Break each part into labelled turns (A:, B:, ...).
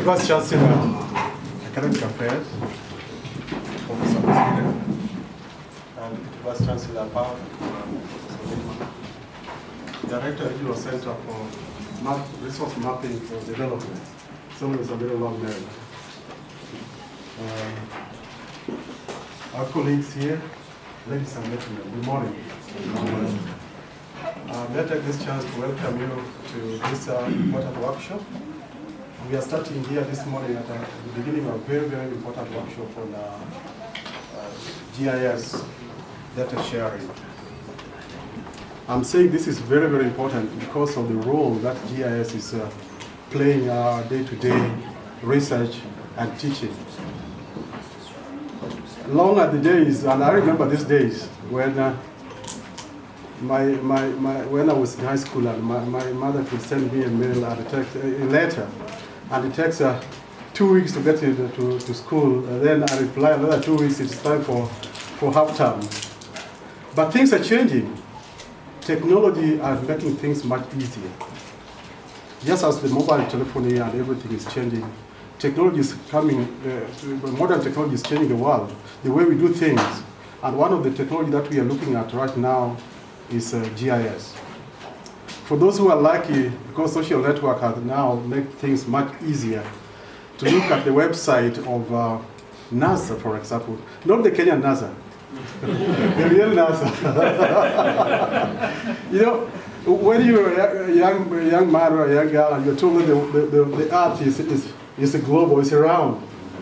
A: Vice Chancellor, Academic Affairs, Professor Masile, and Vice Chancellor Power, Director Regional Center for Resource Mapping for Development. Someone is a very long name. Our colleagues here, ladies and gentlemen, good morning. May I take this chance to welcome you to this important workshop. We are starting here this morning at the beginning of a very, very important workshop on GIS data sharing. I'm saying this is very, very important because of the role that GIS is playing our day-to-day research and teaching. Long are the days, and I remember these days when when I was in high school and my mother could send me a mail and a letter, and it takes 2 weeks to get to school, and then I reply another 2 weeks, it's time for half term. But things are changing. Technology are making things much easier. Just as the mobile telephony and everything is changing, technology is coming, modern technology is changing the world, the way we do things. And one of the technology that we are looking at right now is GIS. For those who are lucky, because social network has now made things much easier, to look at the website of NASA, for example, not the Kenyan NASA, the real NASA. You know, when you're a young man or a young girl and you're told that the Earth is a globe or is around,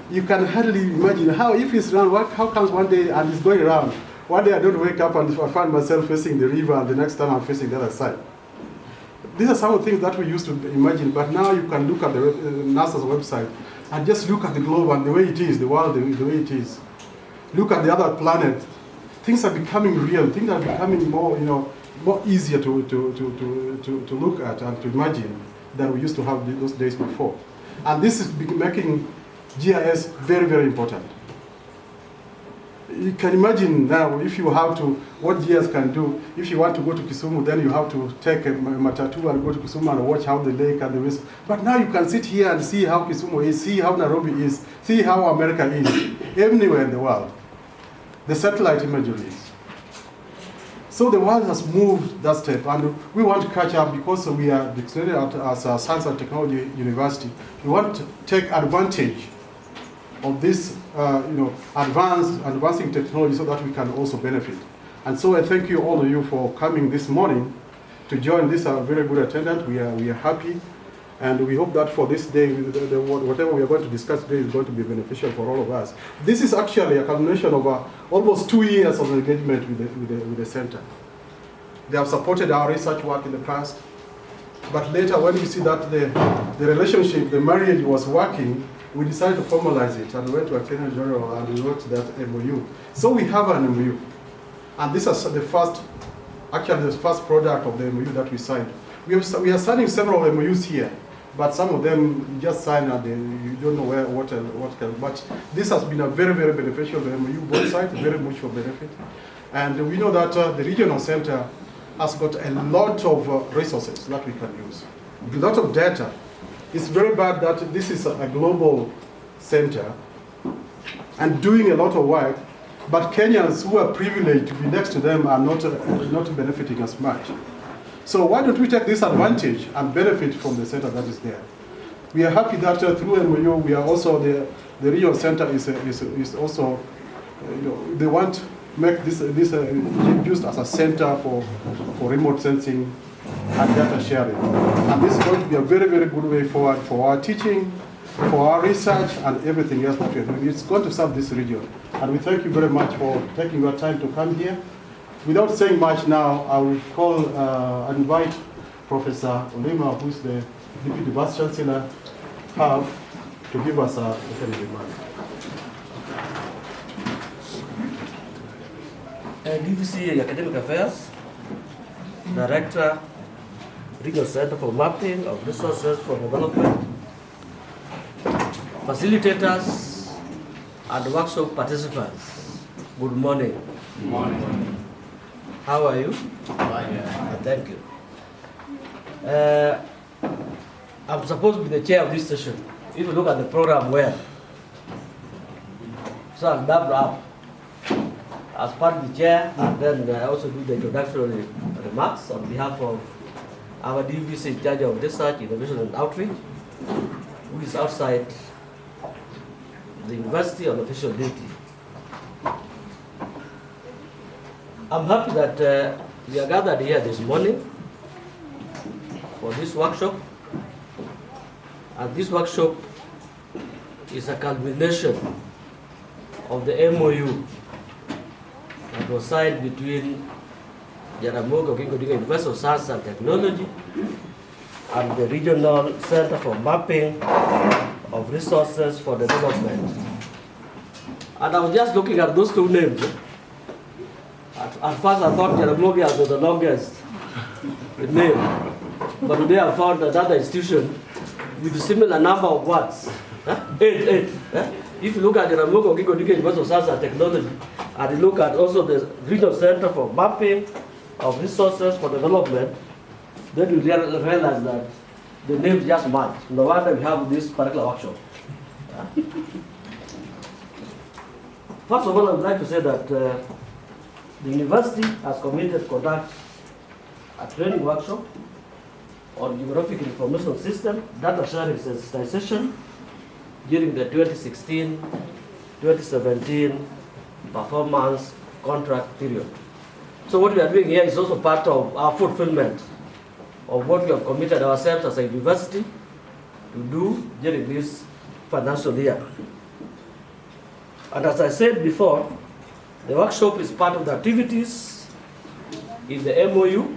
A: you can hardly imagine how, if it's around, how comes one day and it's going around. One day I don't wake up and I find myself facing the river, and the next time I'm facing the other side. These are some of the things that we used to imagine, but now you can look at the NASA's website and just look at the globe and the way it is, the world the way it is. Look at the other planet. Things are becoming real. Things are becoming more, more easier to look at and to imagine than we used to have those days before. And this is making GIS very, very important. You can imagine now if you have to, what GIS can do. If you want to go to Kisumu, then you have to take a matatu and go to Kisumu and watch how the lake and the rest. But now you can sit here and see how Kisumu is, see how Nairobi is, see how America is, anywhere in the world. The satellite imagery is. So the world has moved that step, and we want to catch up because we are declared as a Science and Technology University. We want to take advantage of this, advancing technology so that we can also benefit. And so I thank you, all of you, for coming this morning to join this very good attendance. We are happy, and we hope that for this day, whatever we are going to discuss today is going to be beneficial for all of us. This is actually a culmination of almost 2 years of engagement with the center. They have supported our research work in the past, but later when we see that the relationship, the marriage was working, we decided to formalize it and we went to a Kenyan General and we wrote that MOU. So we have an MOU. And this is the first product of the MOU that we signed. We are signing several MOUs here, but some of them you just sign and you don't know what can. But this has been a very, very beneficial MOU, both sides, very mutual benefit. And we know that the regional center has got a lot of resources that we can use, a lot of data. It's very bad that this is a global center and doing a lot of work, but Kenyans who are privileged to be next to them are not benefiting as much. So why don't we take this advantage and benefit from the center that is there? We are happy that through MOU, we are also the regional center is also, they want to make this used as a center for remote sensing and data sharing. And this is going to be a very, very good way forward for our teaching, for our research, and everything else that we are doing. It's going to serve this region. And we thank you very much for taking your time to come here. Without saying much now, I will and invite Professor Olima, who is the Deputy Vice Chancellor, to give us a opening remark.
B: DVC Academic Affairs, Director, Regional Center for Mapping of Resources for Development, facilitators, and workshop participants. Good morning.
C: Good morning.
B: How are you?
C: Fine.
B: Thank you. I'm supposed to be the chair of this session. if you look at the program well, so I'll double up as part of the chair, and then I also do the introductory remarks on behalf of our DVC in charge of research, innovation, and outreach, who is outside the university on official duty. I'm happy that we are gathered here this morning for this workshop, and this workshop is a culmination of the MOU that was signed between Jaramogi Oginga Odinga University of Science and Technology and the Regional Center for Mapping of Resources for Development. And I was just looking at those two names. At first I thought Jaramogi was the longest name, but today I found another institution with a similar number of words. Eight. If you look at Jaramogi Oginga Odinga University of Science and Technology, and you look at also the Regional Center for Mapping of Resources for Development, then you realize that the names just match. No wonder we have this particular workshop. First of all, I would like to say that the university has committed to conduct a training workshop on geographic information system, data sharing sensitization during the 2016-2017 performance contract period. So what we are doing here is also part of our fulfillment of what we have committed ourselves as a university to do during this financial year. And as I said before, the workshop is part of the activities in the MOU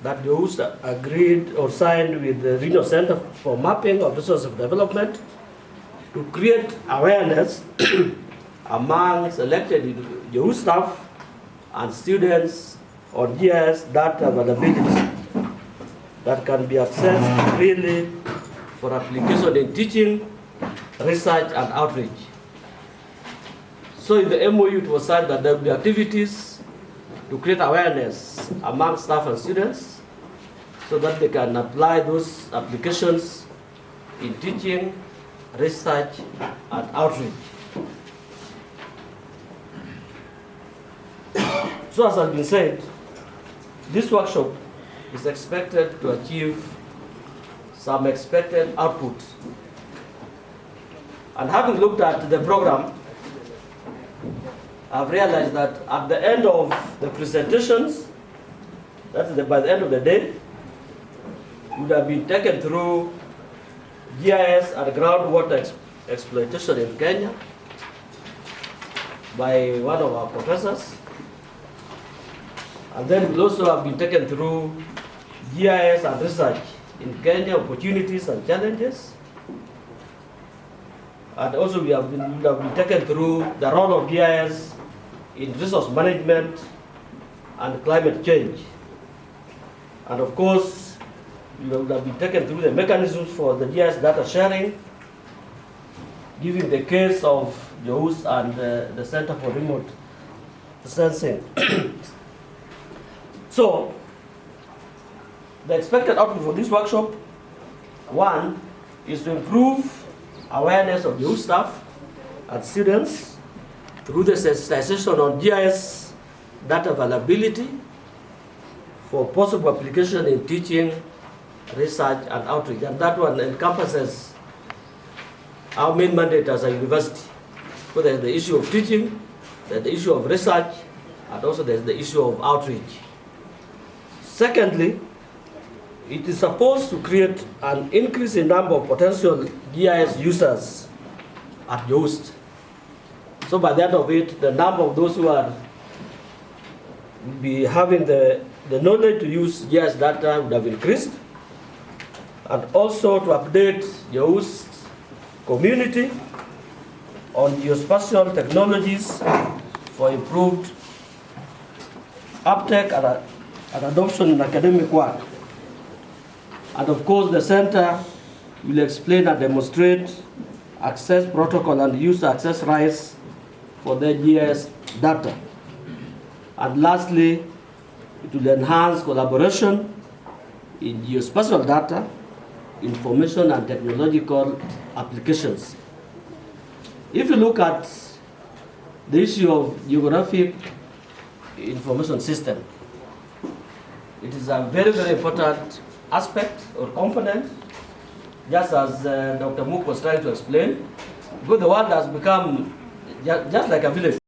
B: that Joost agreed or signed with the Regional Center for Mapping of Resources of Development to create awareness among selected Joost staff and students on GIS data availability that can be accessed freely for application in teaching, research, and outreach. So in the MOU it was said that there will be activities to create awareness among staff and students so that they can apply those applications in teaching, research, and outreach. So as has been said, this workshop is expected to achieve some expected output. And having looked at the program, I've realized that at the end of the presentations, by the end of the day, would have been taken through GIS and groundwater exploitation in Kenya by one of our professors. And then it will also have been taken through GIS and research in Kenya, opportunities and challenges. And also we would have been taken through the role of GIS in resource management and climate change. And of course, we would have been taken through the mechanisms for the GIS data sharing, given the case of Joost and the Center for Remote Sensing. So, the expected output for this workshop, one, is to improve awareness of Joost staff and students through the sensitization on GIS data availability for possible application in teaching, research, and outreach. And that one encompasses our main mandate as a university. So there's the issue of teaching, there's the issue of research, and also there's the issue of outreach. Secondly, it is supposed to create an increase in number of potential GIS users at Joost. So by the end of it, the number of those who will be having the knowledge to use GIS data would have increased, and also to update Joost community on geospatial technologies for improved uptake and adoption in academic work. And of course, the center will explain and demonstrate access protocol and user access rights for the GIS data. And lastly, it will enhance collaboration in geospatial data, information and technological applications. If you look at the issue of geographic information system, it is a very, very important aspect or component, just as Dr. Mook was trying to explain, because the world has become just like a village.